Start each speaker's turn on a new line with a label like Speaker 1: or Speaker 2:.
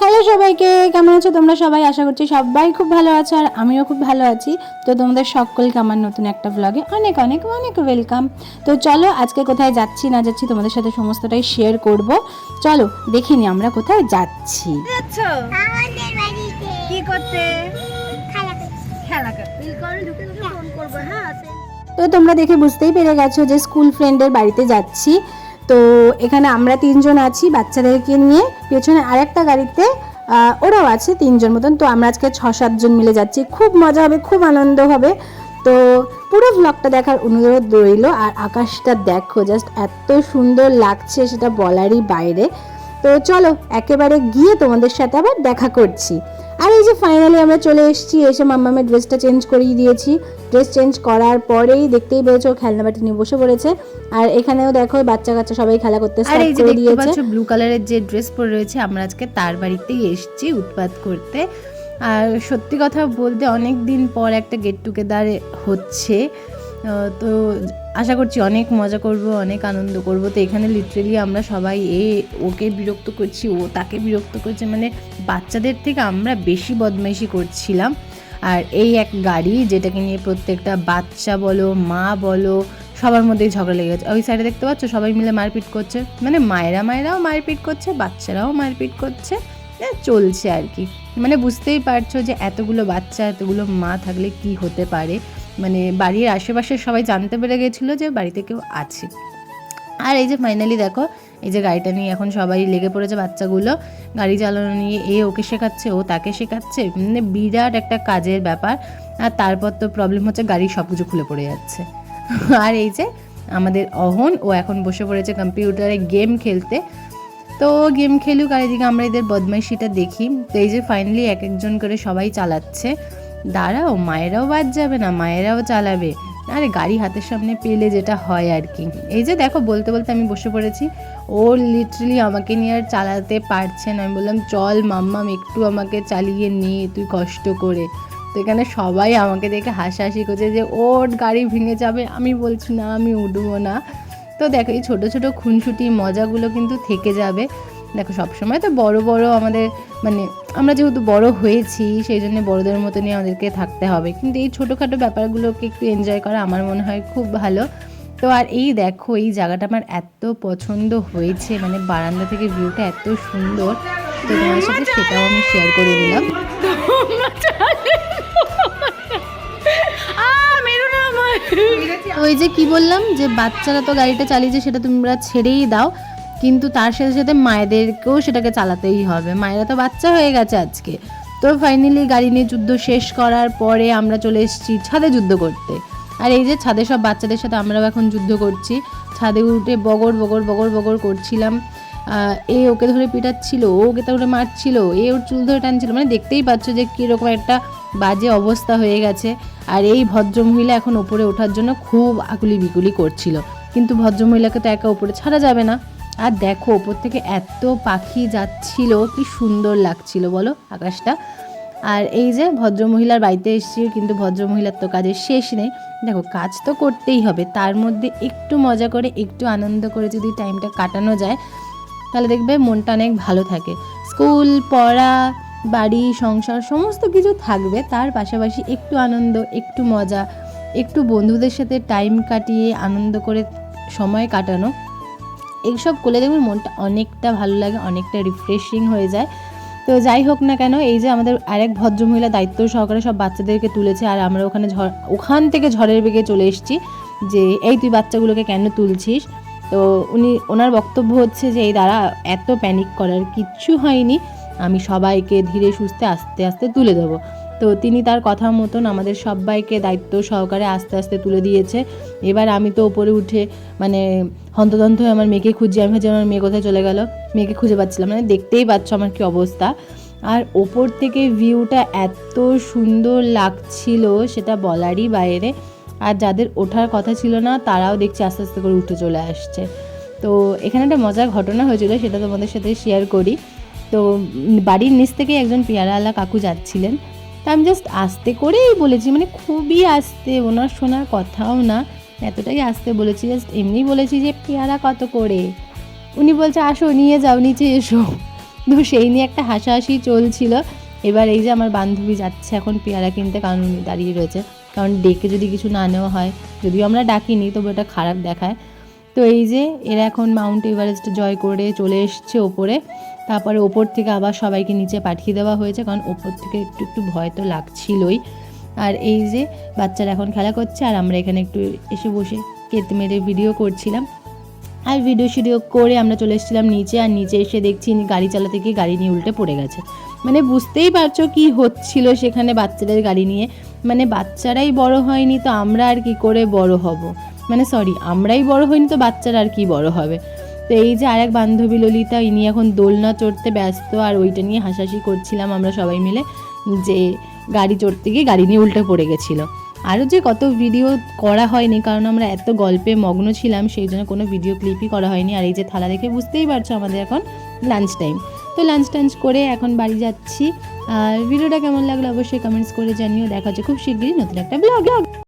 Speaker 1: Hello সবাইকে, কেমন আছো তোমরা সবাই? আশা করছি সবাই খুব ভালো আছো আর আমিও খুব ভালো আছি। তো তোমাদের সকলকে আমার নতুন একটা ব্লগে অনেক অনেক অনেক ওয়েলকাম। তো চলো আজকে কোথায় যাচ্ছি না যাচ্ছি তোমাদের সাথে সমস্তটাই শেয়ার করব। চলো দেখিনি আমরা কোথায় যাচ্ছি।
Speaker 2: যাচ্ছো আমাদের বাড়িতে কি করতে? খেলা করতে। এই কারণে ঢুকে ফোন করব। হ্যাঁ
Speaker 1: তো তোমরা দেখে বুঝতেই পেরে গেছো যে স্কুল ফ্রেন্ডের বাড়িতে যাচ্ছি। তো এখানে আমরা 3 জন আছি বাচ্চাদেরকে নিয়ে, পেছনে আরেকটা গাড়িতে ওরাও আছে 3 জন মতন। তো আমরা আজকে 6-7 জন মিলে যাচ্ছি, খুব মজা হবে, খুব আনন্দ হবে। তো পুরো ব্লগটা দেখার অনুরোধ রইল। আর আকাশটা দেখো, জাস্ট এত সুন্দর লাগছে, সেটা বলারই বাইরে। তো চলো একেবারে গিয়ে তোমাদের সাথে আবার দেখা করছি। আর এই যে ফাইনালি আমরা চলে এসেছি, এসে মাম্মামের ড্রেসটা চেঞ্জ করিয়ে দিয়েছি। ড্রেস চেঞ্জ করার পরেই দেখতেই পেয়েছো খেলনা বাটি নিয়ে বসে পড়েছে। আর এখানেও দেখো বাচ্চা কাচ্চা সবাই খেলা করতে স্টার্ট করে দিয়েছে। আর এই যে ব্লু কালারের যে ড্রেস পরে রয়েছে, আমরা আজকে তার বাড়িতেই এসেছি উৎপাত করতে। আর সত্যি কথা বলতে অনেক দিন পর একটা গেট টুগেদার হচ্ছে, তো আশা করছি অনেক মজা করব, অনেক আনন্দ করব। তো এখানে লিটারেলি আমরা সবাই ওকে বিরক্ত করছি, ও তাকে বিরক্ত করছে, মানে বাচ্চাদের থেকে আমরা বেশি বদমাইশি করছিলাম। আর এই এক গাড়ি যেটাকে নিয়ে প্রত্যেকটা বাচ্চা বলো মা বলো সবার মধ্যেই ঝগড়া লেগে গেছে। ওই সাইডে দেখতে পাচ্ছ সবাই মিলে মারপিট করছে, মানে মায়েরাও মারপিট করছে, বাচ্চারাও মারপিট করছে, চলছে আর কি। মানে বুঝতেই পারছো যে এতগুলো বাচ্চা এতগুলো মা থাকলে কি হতে পারে। মানে বাড়ির আশেপাশে সবাই জানতে পেরে গেছিলো যে বাড়িতে কেউ আছে। আর এই যে ফাইনালি দেখো এই যে গাড়িটা নিয়ে এখন সবাই লেগে পড়েছে, বাচ্চাগুলো গাড়ি চালানো নিয়ে, ওকে শেখাচ্ছে, ও তাকে শেখাচ্ছে, মানে বিরাট একটা কাজের ব্যাপার। আর তারপর তো প্রবলেম হচ্ছে গাড়ির সব কিছু খুলে পড়ে যাচ্ছে। আর এই যে আমাদের অহন, ও এখন বসে পড়েছে কম্পিউটারে গেম খেলতে। তো গেম খেলুক আর এদিকে আমরা এদের বদমাইশিটা দেখি। তো এই যে ফাইনালি এক একজন করে সবাই চালাচ্ছে। দাঁড়াও, মায়েরাও বাদ যাবে না, মায়েরাও চালাবে। আরে গাড়ি হাতের সামনে পেলে যেটা হয় আর কি। এই যে দেখো বলতে বলতে আমি বসে পড়েছি, ও লিটারালি আমাকে নিয়ে আর চালাতে পারছে না। আমি বললাম চল মাম্মাম একটু আমাকে চালিয়ে নে তুই কষ্ট করে। তো এখানে সবাই আমাকে দেখে হাসাহাসি করছে যে ওর গাড়ি ভেঙে যাবে। আমি বলছি না, আমি উঠবো না। তো দেখো এই ছোটো ছোটো খুনসুটি মজাগুলো কিন্তু থেকে যাবে। দেখো সবসময় তো বড় বড় আমাদের, মানে আমরা যেহেতু বড় হয়েছি সেই জন্য বড়দের মতো নিয়ে আমাদেরকে থাকতে হবে, কিন্তু এই ছোটোখাটো ব্যাপারগুলোকে একটু এনজয় করা আমার মনে হয় খুব ভালো। তো আর এই দেখো এই জায়গাটা আমার এত পছন্দ হয়েছে, মানে বারান্দা থেকে ভিউটা এত সুন্দর। তো তোমার সাথে সেটাও আমি শেয়ার করে দিলাম। ওই যে কি বললাম যে বাচ্চারা তো গাড়িটা চালিয়েছে সেটা তোমরা ছেড়েই দাও, কিন্তু তার সাথে সাথে মায়েদেরকেও সেটাকে চালাতেই হবে, মায়েরা তো বাচ্চা হয়ে গেছে আজকে। তো ফাইনালি গাড়ি নিয়ে যুদ্ধ শেষ করার পরে আমরা চলে এসেছি ছাদে যুদ্ধ করতে। আর এই যে ছাদে সব বাচ্চাদের সাথে আমরাও এখন যুদ্ধ করছি। ছাদে উঠে বগর বগর বগর বগর করছিলাম। ওকে ধরে পিটাচ্ছিল, ও ওকে ধরে মারছিল, ওর চুল ধরে টানছিল, মানে দেখতেই পাচ্ছ যে কীরকম একটা বাজে অবস্থা হয়ে গেছে। আর এই ভদ্রমহিলা এখন ওপরে ওঠার জন্য খুব আকুলি বিকুলি করছিল, কিন্তু ভদ্রমহিলাকে তো একা ওপরে ছাড়া যাবে না। আর দেখো ওপর থেকে এত পাখি যাচ্ছিল, কি সুন্দর লাগছিল বলো আকাশটা। আর এই যে ভদ্রমহিলার বাড়িতে এসেছি, কিন্তু ভদ্রমহিলার তো কাজের শেষ নেই। দেখো কাজ তো করতেই হবে, তার মধ্যে একটু মজা করে একটু আনন্দ করে যদি টাইমটা কাটানো যায় তাহলে দেখবে মনটা অনেক ভালো থাকে। স্কুল পড়া বাড়ি সংসার সমস্ত কিছু থাকবে, তার পাশাপাশি একটু আনন্দ একটু মজা একটু বন্ধুদের সাথে টাইম কাটিয়ে আনন্দ করে সময় কাটানো, এইসব করলে দেখবে মনটা অনেকটা ভালো লাগে, অনেকটা রিফ্রেশিং হয়ে যায়। তো যাই হোক না কেন এই যে আমাদের আরেক ভদ্রমহিলা দায়িত্ব সহকারে সব বাচ্চাদেরকে তুলেছে, আর আমরা ওখান থেকে ঝড়ের বেগে চলে এসেছি যে এই তুই বাচ্চাগুলোকে কেন তুলছিস। তো ওনার বক্তব্য হচ্ছে যে এই দ্বারা এত প্যানিক করার কিচ্ছু হয়নি, আমি সবাইকে ধীরে সুস্থে আস্তে আস্তে তুলে দেবো। তো তিনি তার কথা মতন আমাদের সবাইকে দায়িত্ব সহকারে আস্তে আস্তে তুলে দিয়েছে। এবার আমি তো ওপরে উঠে মানে হন্তদন্ত হয়ে আমার মেয়েকে খুঁজছি, আমি ভাবছি আমার মেয়ে কোথায় চলে গেল, মেয়েকে খুঁজে পাচ্ছিলাম, মানে দেখতেই পাচ্ছ আমার কী অবস্থা। আর ওপর থেকে ভিউটা এত সুন্দর লাগছিল সেটা বলারই বাইরে। আর যাদের ওঠার কথা ছিল না তারাও দেখছি আস্তে আস্তে করে উঠে চলে আসছে। তো এখানে একটা মজার ঘটনা হয়েছিল, সেটা তোমাদের সাথে শেয়ার করি। তো বাড়ির নিচ থেকে একজন পেয়ারাওয়ালা কাকু যাচ্ছিলেন, তা আমি জাস্ট আস্তে করেই বলেছি, মানে খুবই আস্তে, ওনার শোনার কথাও না, এতটাই আস্তে বলেছি, জাস্ট এমনি বলেছি যে পেয়ারা কত করে। উনি বলছে আসো নিয়ে যাও নিচে এসো।
Speaker 3: তো সেই নিয়ে একটা হাসাহাসি চলছিল। এবার এই যে আমার বান্ধবী যাচ্ছে এখন পেয়ারা কিনতে, কারণ উনি দাঁড়িয়ে রয়েছে, কারণ ডেকে যদি কিছু না নেওয়া হয়, যদিও আমরা ডাকিনি তবু এটা খারাপ দেখায়। তো এই যে এরা এখন মাউন্ট এভারেস্ট জয় করে চলে এসছে ওপরে, তারপরে ওপর থেকে আবার সবাইকে নিচে পাঠিয়ে দেওয়া হয়েছে, কারণ ওপর থেকে একটু একটু ভয় তো লাগছিলই। আর এই যে বাচ্চারা এখন খেলা করছে, আর আমরা এখানে একটু এসে বসে কেতে মেরে ভিডিও করছিলাম। আর ভিডিও করে আমরা চলে এসেছিলাম নিচে, আর নিচে এসে দেখছি গাড়ি চালাতে গিয়ে গাড়ি নিয়ে উল্টে পড়ে গেছে। মানে বুঝতেই পারছো কি হচ্ছিল সেখানে বাচ্চাদের গাড়ি নিয়ে। মানে বাচ্চারাই বড় হয়নি তো আমরা আর কি করে বড় হব, মানে সরি আমরাই বড় হয়নি তো বাচ্চারা আর কি বড় হবে। তো এই যে আরেক বান্ধবী ললিতা, ইনি এখন দোলনা চড়তে ব্যস্ত, আর ওইটা নিয়ে হাসাহাসি করছিলাম আমরা সবাই মিলে যে গাড়ি চড়তে গিয়ে গাড়ি নিয়ে উল্টে পড়ে গেছিলো। আরও যে কত ভিডিও করা হয়নি, কারণ আমরা এত গল্পে মগ্ন ছিলাম সেই জন্য কোনো ভিডিও ক্লিপই করা হয়নি। আর এই যে থালা দেখে বুঝতেই পারছো আমাদের এখন লাঞ্চ টাইম, তো লাঞ্চ টাঞ্চ করে এখন বাড়ি যাচ্ছি। আর ভিডিওটা কেমন লাগলো অবশ্যই কমেন্টস করে জানিও। দেখা হচ্ছে খুব শিগগিরই নতুন একটা ব্লগ।